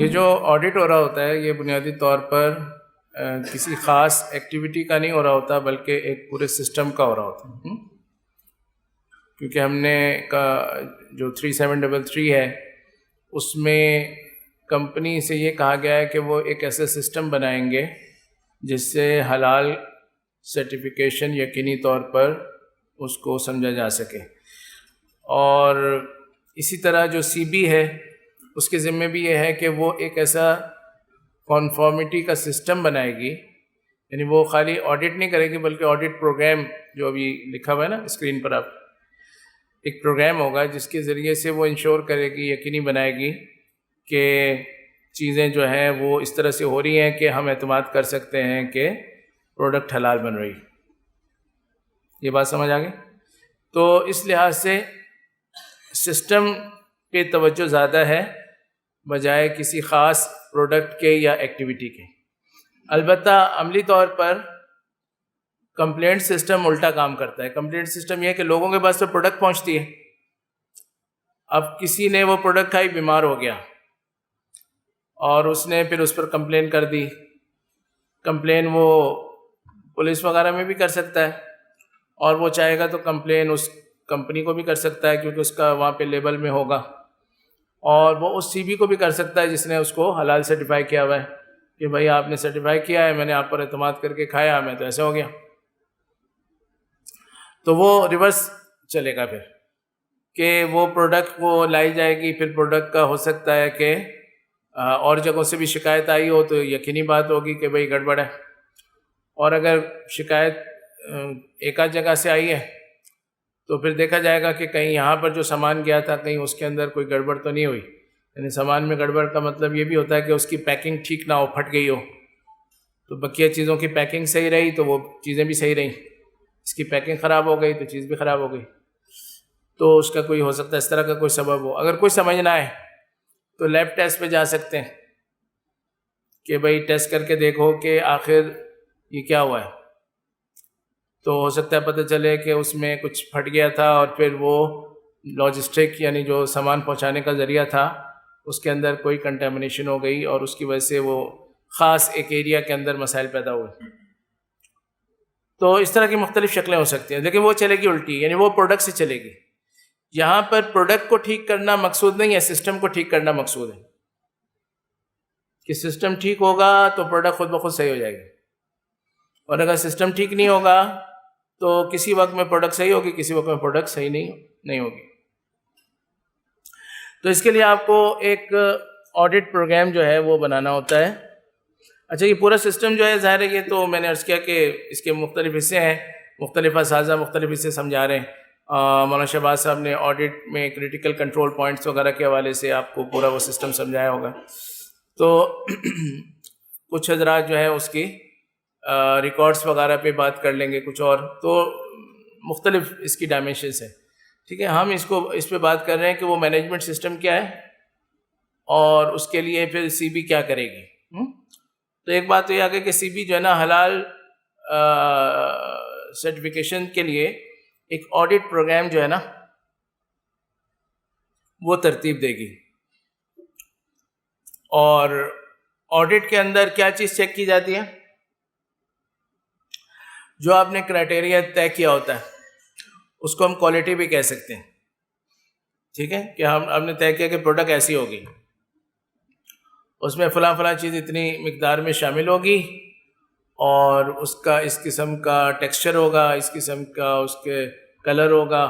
جو آڈٹ ہو رہا ہوتا ہے یہ بنیادی طور پر کسی خاص ایکٹیویٹی کا نہیں ہو رہا ہوتا بلکہ ایک پورے سسٹم کا ہو رہا ہوتا ہے. کیونکہ ہم نے جو 3733 ہے اس میں کمپنی سے یہ کہا گیا ہے کہ وہ ایک ایسا سسٹم بنائیں گے جس سے حلال سرٹیفیکیشن یقینی طور پر اس کو سمجھا جا سکے. اور اسی طرح جو سی بی ہے اس کے ذمہ بھی یہ ہے کہ وہ ایک ایسا کانفارمیٹی کا سسٹم بنائے گی، یعنی وہ خالی آڈٹ نہیں کرے گی بلکہ آڈٹ پروگرام جو ابھی لکھا ہوا ہے نا اسکرین پر، آپ ایک پروگرام ہوگا جس کے ذریعے سے وہ انشور کرے گی، یقینی بنائے گی کہ چیزیں جو ہیں وہ اس طرح سے ہو رہی ہیں کہ ہم اعتماد کر سکتے ہیں کہ پروڈکٹ حلال بن رہی. یہ بات سمجھ آ گئی؟ تو اس لحاظ سے سسٹم پہ توجہ زیادہ ہے بجائے کسی خاص پروڈکٹ کے یا ایکٹیویٹی کے. البتہ عملی طور پر کمپلینٹ سسٹم الٹا کام کرتا ہے. کمپلینٹ سسٹم یہ ہے کہ لوگوں کے پاس تو پروڈکٹ پہنچتی ہے، اب کسی نے وہ پروڈکٹ کھائی، بیمار ہو گیا اور اس نے پھر اس پر کمپلین کر دی. کمپلین وہ پولیس وغیرہ میں بھی کر سکتا ہے، اور وہ چاہے گا تو کمپلین اس کمپنی کو بھی کر سکتا ہے کیونکہ اس کا وہاں پہ لیبل میں ہوگا، اور وہ اس سی بی کو بھی کر سکتا ہے جس نے اس کو حلال سرٹیفائی کیا ہوا ہے کہ بھائی آپ نے سرٹیفائی کیا ہے، میں نے آپ پر اعتماد کر کے کھایا، میں تو ایسے ہو گیا. تو وہ ریورس چلے گا پھر کہ وہ پروڈکٹ وہ لائی جائے گی، پھر پروڈکٹ کا ہو سکتا ہے کہ اور جگہوں سے بھی شکایت آئی ہو تو یقینی بات ہوگی کہ بھئی گڑبڑ ہے، اور اگر شکایت ایک آدھ جگہ سے آئی ہے تو پھر دیکھا جائے گا کہ کہیں یہاں پر جو سامان گیا تھا کہیں اس کے اندر کوئی گڑبڑ تو نہیں ہوئی. یعنی سامان میں گڑبڑ کا مطلب یہ بھی ہوتا ہے کہ اس کی پیکنگ ٹھیک نہ ہو، پھٹ گئی ہو، تو بقیہ چیزوں کی پیکنگ صحیح رہی تو وہ چیزیں بھی صحیح رہیں، اس کی پیکنگ خراب ہو گئی تو چیز بھی خراب ہو گئی. تو اس کا کوئی ہو سکتا ہے اس طرح کا کوئی سبب ہو. اگر کوئی سمجھنا ہے تو لیب ٹیسٹ پہ جا سکتے ہیں کہ بھئی ٹیسٹ کر کے دیکھو کہ آخر یہ کیا ہوا ہے. تو ہو سکتا ہے پتہ چلے کہ اس میں کچھ پھٹ گیا تھا اور پھر وہ لاجسٹک یعنی جو سامان پہنچانے کا ذریعہ تھا اس کے اندر کوئی کنٹامنیشن ہو گئی اور اس کی وجہ سے وہ خاص ایک ایریا کے اندر مسائل پیدا ہوئے. تو اس طرح کی مختلف شکلیں ہو سکتی ہیں، لیکن وہ چلے گی الٹی، یعنی وہ پروڈکٹ سے چلے گی. یہاں پر پروڈکٹ کو ٹھیک کرنا مقصود نہیں ہے، سسٹم کو ٹھیک کرنا مقصود ہے کہ سسٹم ٹھیک ہوگا تو پروڈکٹ خود بخود صحیح ہو جائے گی، اور اگر سسٹم ٹھیک نہیں ہوگا تو کسی وقت میں پروڈکٹ صحیح ہوگی، کسی وقت میں پروڈکٹ صحیح نہیں ہوگی. تو اس کے لیے آپ کو ایک آڈٹ پروگرام جو ہے وہ بنانا ہوتا ہے. اچھا، یہ پورا سسٹم جو ہے ظاہر ہے یہ تو میں نے عرض کیا کہ اس کے مختلف حصے ہیں، مختلف اساتذہ مختلف حصے سمجھا رہے ہیں. مولانا شہباز صاحب نے آڈٹ میں کریٹیکل کنٹرول پوائنٹس وغیرہ کے حوالے سے آپ کو پورا وہ سسٹم سمجھایا ہوگا. تو کچھ حضرات جو ہے اس کی ریکارڈس وغیرہ پہ بات کر لیں گے، کچھ اور تو مختلف اس کی ڈائمینشنس ہیں. ٹھیک ہے، ہم اس پہ بات کر رہے ہیں کہ وہ مینجمنٹ سسٹم کیا ہے اور اس کے لیے پھر سی بی کیا کرے گی. تو ایک بات تو یہ آ گئی کہ سی بی جو ہے نا حلال سرٹیفیکیشن کے لیے ایک آڈٹ پروگرام جو ہے نا وہ ترتیب دے گی. اور آڈٹ کے اندر کیا چیز چیک کی جاتی ہے؟ جو آپ نے کرائٹیریا طے کیا ہوتا ہے اس کو ہم کوالٹی بھی کہہ سکتے ہیں. ٹھیک ہے، کہ ہم نے طے کیا کہ پروڈکٹ ایسی ہوگی، اس میں فلاں چیز اتنی مقدار میں شامل ہوگی اور اس کا اس قسم کا ٹیکسچر ہوگا، اس قسم کا اس کے کلر ہوگا،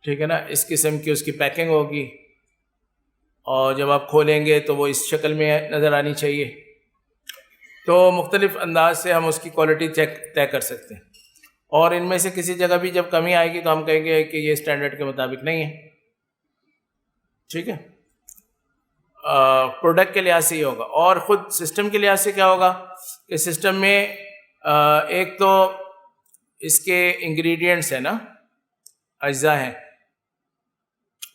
ٹھیک ہے نا، اس قسم کی اس کی پیکنگ ہوگی، اور جب آپ کھولیں گے تو وہ اس شکل میں نظر آنی چاہیے. تو مختلف انداز سے ہم اس کی کوالٹی طے کر سکتے ہیں. اور ان میں سے کسی جگہ بھی جب کمی آئے گی تو ہم کہیں گے کہ یہ اسٹینڈرڈ کے مطابق نہیں ہے. ٹھیک ہے، پروڈکٹ کے لحاظ سے ہی ہوگا. اور خود سسٹم کے لحاظ سے کیا ہوگا کہ سسٹم میں ایک تو اس کے انگریڈینٹس ہیں نا، اجزاء ہیں،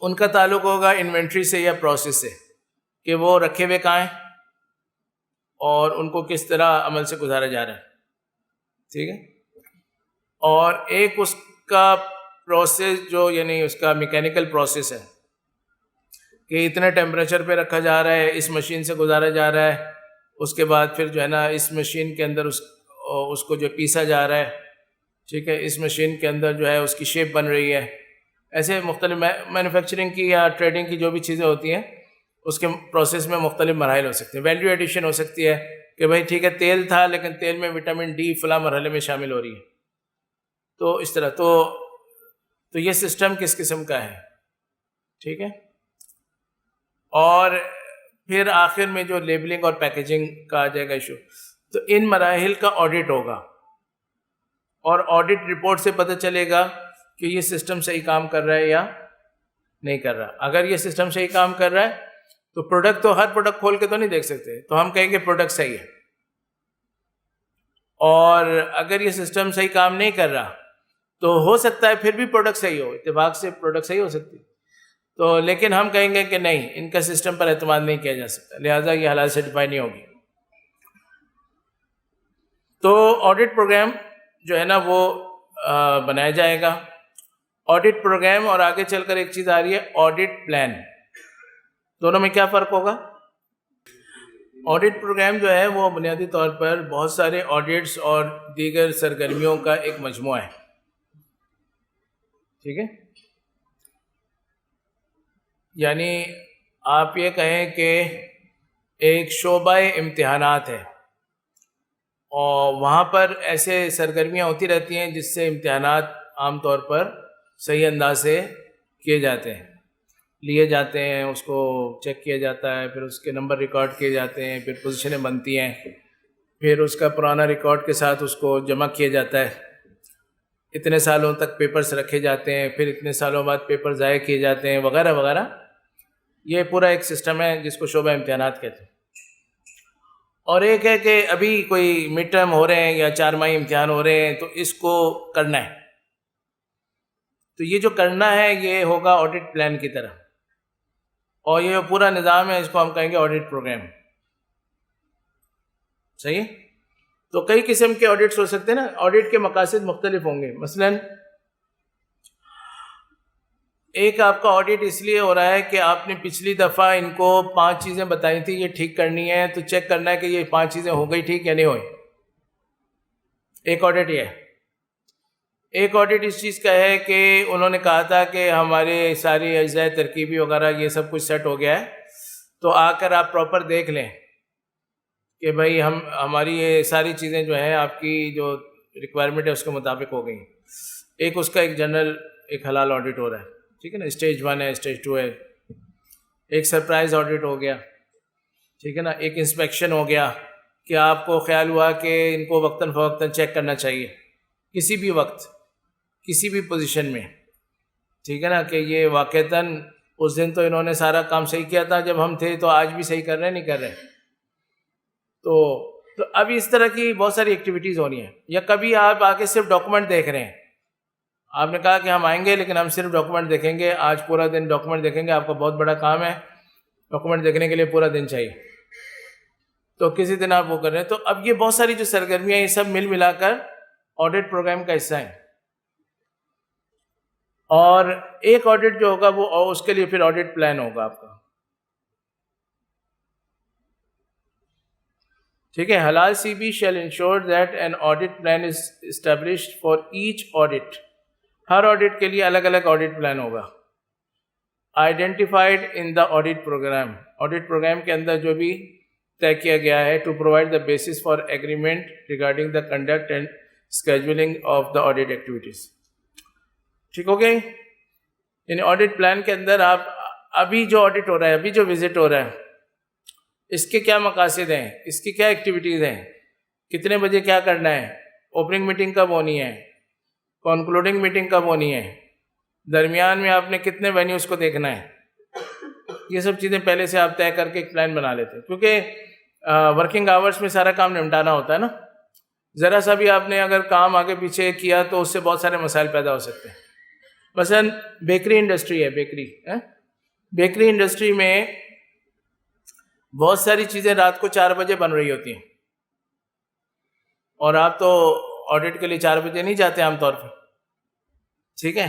ان کا تعلق ہوگا انوینٹری سے یا پروسیس سے کہ وہ رکھے ہوئے کہاں ہیں اور ان کو کس طرح عمل سے گزارا جا رہا ہے. ٹھیک ہے، اور ایک اس کا پروسیس جو یعنی اس کا میکینیکل پروسیس ہے کہ اتنے ٹیمپریچر پہ رکھا جا رہا ہے, اس مشین سے گزارا جا رہا ہے, اس کے بعد پھر جو ہے نا اس مشین کے اندر اس کو جو پیسا جا رہا ہے, ٹھیک ہے, اس مشین کے اندر جو ہے اس کی شیپ بن رہی ہے. ایسے مختلف مینوفیکچرنگ کی یا ٹریڈنگ کی جو بھی چیزیں ہوتی ہیں اس کے پروسیس میں مختلف مراحل ہو سکتے ہیں. ویلیو ایڈیشن ہو سکتی ہے کہ بھائی ٹھیک ہے تیل تھا لیکن تیل میں وٹامن ڈی فلاں مرحلے میں شامل ہو رہی ہے. تو اس طرح تو یہ سسٹم کس قسم کا ہے, ٹھیک ہے. اور پھر آخر میں جو لیبلنگ اور پیکیجنگ کا آ جائے گا ایشو, تو ان مراحل کا آڈٹ ہوگا اور آڈٹ رپورٹ سے پتہ چلے گا کہ یہ سسٹم صحیح کام کر رہا ہے یا نہیں کر رہا. اگر یہ سسٹم صحیح کام کر رہا ہے تو پروڈکٹ تو ہر پروڈکٹ کھول کے تو نہیں دیکھ سکتے, تو ہم کہیں گے پروڈکٹ صحیح ہے. اور اگر یہ سسٹم صحیح کام نہیں کر رہا تو ہو سکتا ہے پھر بھی پروڈکٹ صحیح ہو, اتفاق سے پروڈکٹ صحیح ہو سکتی ہے, تو لیکن ہم کہیں گے کہ نہیں, ان کا سسٹم پر اعتماد نہیں کیا جا سکتا, لہٰذا یہ حلال سرٹیفائی نہیں ہوگی. تو آڈٹ پروگرام جو ہے نا وہ بنایا جائے گا. آڈٹ پروگرام اور آگے چل کر ایک چیز آ رہی ہے آڈٹ پلان, دونوں میں کیا فرق ہوگا؟ آڈٹ پروگرام جو ہے وہ بنیادی طور پر بہت سارے آڈٹس اور دیگر سرگرمیوں کا ایک مجموعہ ہے, ٹھیک ہے. یعنی آپ یہ کہیں کہ ایک شعبہ امتحانات ہے اور وہاں پر ایسے سرگرمیاں ہوتی رہتی ہیں جس سے امتحانات عام طور پر صحیح انداز سے کیے جاتے ہیں, لیے جاتے ہیں, اس کو چیک کیا جاتا ہے, پھر اس کے نمبر ریکارڈ کیے جاتے ہیں, پھر پوزیشنیں بنتی ہیں, پھر اس کا پرانا ریکارڈ کے ساتھ اس کو جمع کیا جاتا ہے, اتنے سالوں تک پیپرز رکھے جاتے ہیں, پھر اتنے سالوں بعد پیپر ضائع کیے جاتے ہیں وغیرہ وغیرہ. یہ پورا ایک سسٹم ہے جس کو شعبہ امتحانات کہتے ہیں. اور ایک ہے کہ ابھی کوئی مڈ ٹرم ہو رہے ہیں یا 4 ماہی امتحان ہو رہے ہیں تو اس کو کرنا ہے. تو یہ جو کرنا ہے یہ ہوگا آڈٹ پلان کی طرح, اور یہ جو پورا نظام ہے اس کو ہم کہیں گے آڈٹ پروگرام, صحیح. تو کئی قسم کے آڈٹس ہو سکتے ہیں نا, آڈٹ کے مقاصد مختلف ہوں گے. مثلاً ایک آپ کا آڈٹ اس لیے ہو رہا ہے کہ آپ نے پچھلی دفعہ ان کو 5 چیزیں بتائی تھی یہ ٹھیک کرنی ہے, تو چیک کرنا ہے کہ یہ 5 چیزیں ہو گئی ٹھیک یا نہیں ہوئی. ایک آڈٹ یہ ہے. ایک آڈٹ اس چیز کا ہے کہ انہوں نے کہا تھا کہ ہمارے ساری اجزاء ترکیبی وغیرہ یہ سب کچھ سیٹ ہو گیا ہے, تو آ کر آپ پراپر دیکھ لیں کہ بھائی ہماری یہ ساری چیزیں جو ہیں آپ کی جو ریکوائرمنٹ ہے اس کے مطابق ہو گئی. ایک اس کا ایک جنرل ایک حلال آڈٹ ہو رہا ہے, ٹھیک ہے نا, اسٹیج 1 ہے, اسٹیج 2 ہے. ایک سرپرائز آڈٹ ہو گیا, ٹھیک ہے نا. ایک انسپیکشن ہو گیا کہ آپ کو خیال ہوا کہ ان کو وقتاً فوقتاً چیک کرنا چاہیے کسی بھی وقت کسی بھی پوزیشن میں, ٹھیک ہے نا, کہ یہ واقعتاً اس دن تو انہوں نے سارا کام صحیح کیا تھا جب ہم تھے, تو آج بھی صحیح کر رہے ہیں نہیں کر رہے. تو اب اس طرح کی بہت ساری ایکٹیویٹیز ہونی ہیں. یا کبھی آپ آ کے صرف ڈاکومنٹ دیکھ رہے ہیں, آپ نے کہا کہ ہم آئیں گے لیکن ہم صرف ڈاکومنٹ دیکھیں گے, آج پورا دن ڈاکومنٹ دیکھیں گے, آپ کا بہت بڑا کام ہے, ڈاکومنٹ دیکھنے کے لیے پورا دن چاہیے, تو کسی دن آپ وہ کر رہے ہیں. تو اب یہ بہت ساری جو سرگرمیاں یہ سب مل ملا کر آڈٹ پروگرام کا حصہ ہیں. اور ایک آڈٹ جو ہوگا وہ اس کے لیے پھر آڈٹ پلان ہوگا آپ کا, ٹھیک ہے. حلال C B shall ensure that an audit plan is established for each audit. ہر آڈٹ کے لیے الگ الگ آڈٹ پلان ہوگا, identified in the audit program. Audit program کے اندر جو بھی طے کیا گیا ہے to provide the basis for agreement regarding the conduct and scheduling of the audit activities. ٹھیک ہو گئی. یعنی آڈٹ پلان کے اندر آپ ابھی جو آڈٹ ہو رہا ہے, ابھی جو وزٹ ہو رہا ہے, اس کے کیا مقاصد ہیں, اس کی کیا ایکٹیویٹیز ہیں, کتنے بجے کیا کرنا ہے, اوپننگ میٹنگ کب ہونی ہے, کنکلوڈنگ میٹنگ کب ہونی ہے, درمیان میں آپ نے کتنے وینیوز کو دیکھنا ہے, یہ سب چیزیں پہلے سے آپ طے کر کے ایک پلان بنا لیتے ہیں. کیونکہ ورکنگ آورس میں سارا کام نمٹانا ہوتا ہے نا, ذرا سا بھی آپ نے اگر کام آگے پیچھے کیا تو اس سے بہت سارے مسائل پیدا ہو سکتے ہیں. مثلاً بیکری انڈسٹری ہے, بیکری انڈسٹری میں بہت ساری چیزیں رات کو 4 بجے بن رہی ہوتی ہیں, اور آپ تو آڈٹ کے لیے 4 بجے نہیں جاتے عام طور پہ, ٹھیک ہے.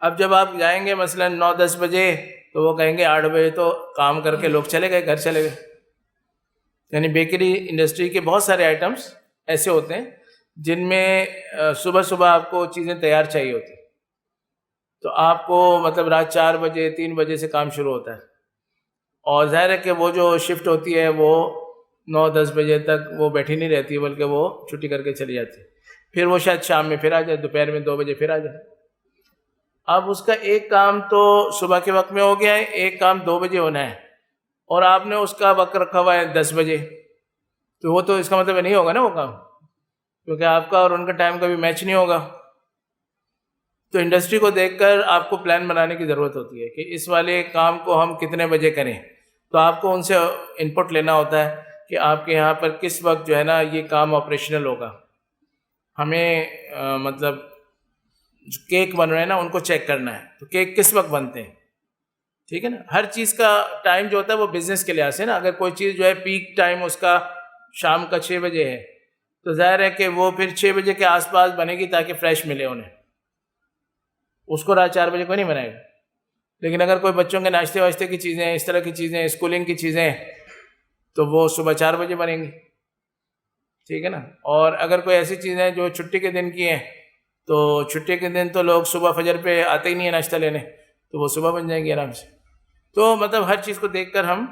اب جب آپ جائیں گے مثلاً 9-10 بجے تو وہ کہیں گے 8 بجے تو کام کر کے لوگ چلے گئے، گھر چلے گئے. یعنی بیکری انڈسٹری کے بہت سارے آئٹمس ایسے ہوتے ہیں جن میں صبح صبح آپ کو چیزیں تیار چاہیے ہوتی، تو آپ کو مطلب رات 4 بجے 3 بجے سے کام شروع ہوتا ہے، اور ظاہر ہے کہ وہ جو شفٹ ہوتی ہے وہ 9-10 بجے تک وہ بیٹھی نہیں رہتی، بلکہ وہ چھٹی کر کے چلی جاتی ہے. پھر وہ شاید شام میں پھر آ جائے، دوپہر میں 2 بجے پھر آ جائے. اب اس کا ایک کام تو صبح کے وقت میں ہو گیا ہے، ایک کام 2 بجے ہونا ہے، اور آپ نے اس کا وقت رکھا ہوا ہے 10 بجے، تو وہ تو اس کا مطلب نہیں ہوگا نا وہ کام، کیونکہ آپ کا اور ان کا ٹائم کبھی میچ نہیں ہوگا. تو انڈسٹری کو دیکھ کر آپ کو پلان بنانے کی ضرورت ہوتی ہے کہ اس والے کام کو ہم کتنے بجے کریں. تو آپ کو ان سے ان پٹ لینا ہوتا ہے کہ آپ کے یہاں پر کس وقت جو ہے نا یہ کام آپریشنل ہوگا. ہمیں مطلب جو کیک بن رہے ہیں نا ان کو چیک کرنا ہے، تو کیک کس وقت بنتے ہیں، ٹھیک ہے نا. ہر چیز کا ٹائم جو ہوتا ہے وہ بزنس کے لحاظ سے نا، اگر کوئی چیز جو ہے پیک ٹائم اس کا شام کا 6 بجے ہے، تو ظاہر ہے کہ وہ پھر 6 بجے کے آس پاس بنے گی تاکہ فریش ملے انہیں، اس کو رات 4 بجے کوئی نہیں بنائے گا. لیکن اگر کوئی بچوں کے ناشتے واشتے کی چیزیں، اس طرح کی چیزیں، اسکولنگ کی چیزیں، تو وہ صبح 4 بجے بنیں گی، ٹھیک ہے نا. اور اگر کوئی ایسی چیزیں جو چھٹی کے دن کی ہیں، تو چھٹی کے دن تو لوگ صبح فجر پہ آتے ہی نہیں ہیں ناشتہ لینے، تو وہ صبح بن جائیں گی آرام سے. تو مطلب ہر چیز کو دیکھ کر ہم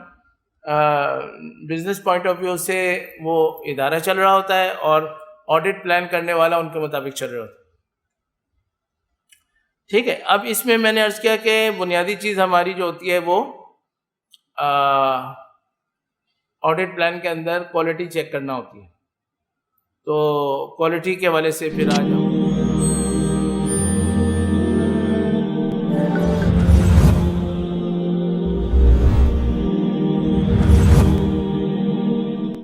بزنس پوائنٹ آف ویو سے وہ ادارہ چل رہا ہوتا ہے، اور آڈٹ پلان کرنے والا ان کے مطابق چل رہا ہوتا ہے. ٹھیک ہے. اب اس میں میں نے عرض کیا کہ بنیادی چیز ہماری جو ہوتی ہے وہ آڈٹ پلان کے اندر کوالٹی چیک کرنا ہوتی ہے. تو کوالٹی کے حوالے سے پھر آ جاؤ.